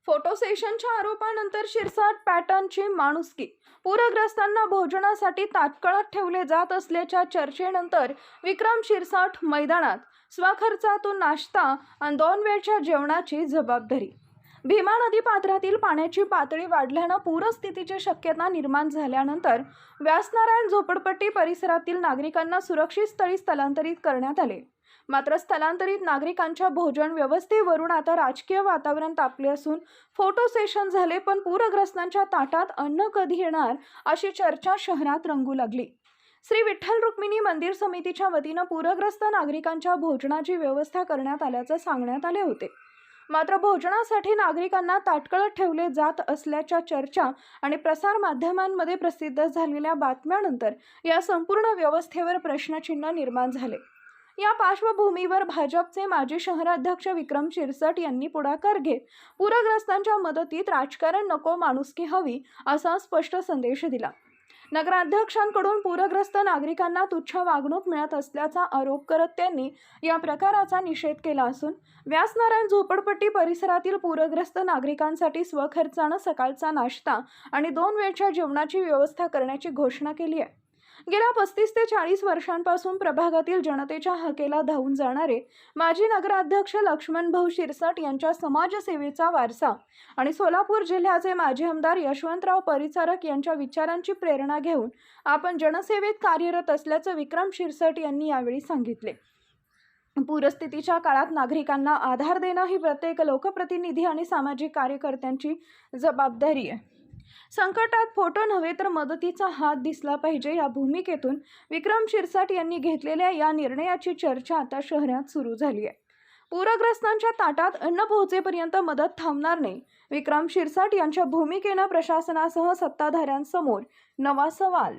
Photo सेशनच्या आरोपानंतर Shirsat पॅटर्नची माणुसकी. पूरग्रस्तांना भोजनासाठी ताटकळत ठेवले जात असल्याच्या चर्चेनंतर विक्रम शिरसाट मैदानात. स्वखर्चातून नाश्ता आणि 2 वेळच्या जेवणाची जबाबदारी. भीमा नदी पात्रातील पाण्याची पातळी वाढल्यानं पूरस्थितीची शक्यता निर्माण झाल्यानंतर व्यासनारायण झोपडपट्टी परिसरातील नागरिकांना सुरक्षित स्थळी स्थलांतरित करण्यात आले. मात्र स्थलांतरित नागरिकांच्या भोजन व्यवस्थेवरून आता राजकीय वातावरण तापले असून फोटो सेशन झाले, पण पूरग्रस्तांच्या ताटात अन्न कधी येणार अशी चर्चा शहरात रंगू लागली. श्री विठ्ठल रुक्मिणी मंदिर समितीच्या वतीनं पूरग्रस्त नागरिकांच्या भोजनाची व्यवस्था करण्यात आल्याचं सांगण्यात आले होते. मात्र भोजनासाठी नागरिकांना ताटकळत ठेवले जात असल्याच्या चर्चा आणि प्रसार माध्यमांमध्ये प्रसिद्ध झालेल्या बातम्यानंतर या संपूर्ण व्यवस्थेवर प्रश्नचिन्ह निर्माण झाले. या पार्श्वभूमीवर भाजपचे माजी शहराध्यक्ष विक्रम शिरसाट यांनी पुढाकार घेत पूरग्रस्तांच्या मदतीत राजकारण नको, माणुसकी हवी असा स्पष्ट संदेश दिला. नगराध्यक्षांकडून पूरग्रस्त नागरिकांना तुच्छ वागणूक मिळत असल्याचा आरोप करत त्यांनी या प्रकाराचा निषेध केला असून व्यासनारायण झोपडपट्टी परिसरातील पूरग्रस्त नागरिकांसाठी स्वखर्चानं सकाळचा नाश्ता आणि 2 वेळच्या जेवणाची व्यवस्था करण्याची घोषणा केली आहे. गेल्या 35 ते 40 वर्षांपासून प्रभागातील जनतेच्या हाकेला धावून जाणारे माजी नगराध्यक्ष लक्ष्मणभाऊ शिरसाट यांच्या समाजसेवेचा वारसा आणि सोलापूर जिल्ह्याचे माजी आमदार यशवंतराव परिचारक यांच्या विचारांची प्रेरणा घेऊन आपण जनसेवेत कार्यरत असल्याचं विक्रम शिरसाट यांनी यावेळी सांगितले. पूरस्थितीच्या काळात नागरिकांना आधार देणं ही प्रत्येक लोकप्रतिनिधी आणि सामाजिक कार्यकर्त्यांची जबाबदारी आहे. संकटात फोटो नव्हे तर मदतीचा हात दिसला पाहिजे या भूमिकेतून विक्रम शिरसाट यांनी घेतलेल्या या निर्णयाची चर्चा आता शहरात सुरू झाली आहे. पूरग्रस्तांच्या ताटात अन्न पोहोचेपर्यंत मदत थांबणार नाही. विक्रम शिरसाट यांच्या भूमिकेनं प्रशासनासह सत्ताधाऱ्यांसमोर नवा सवाल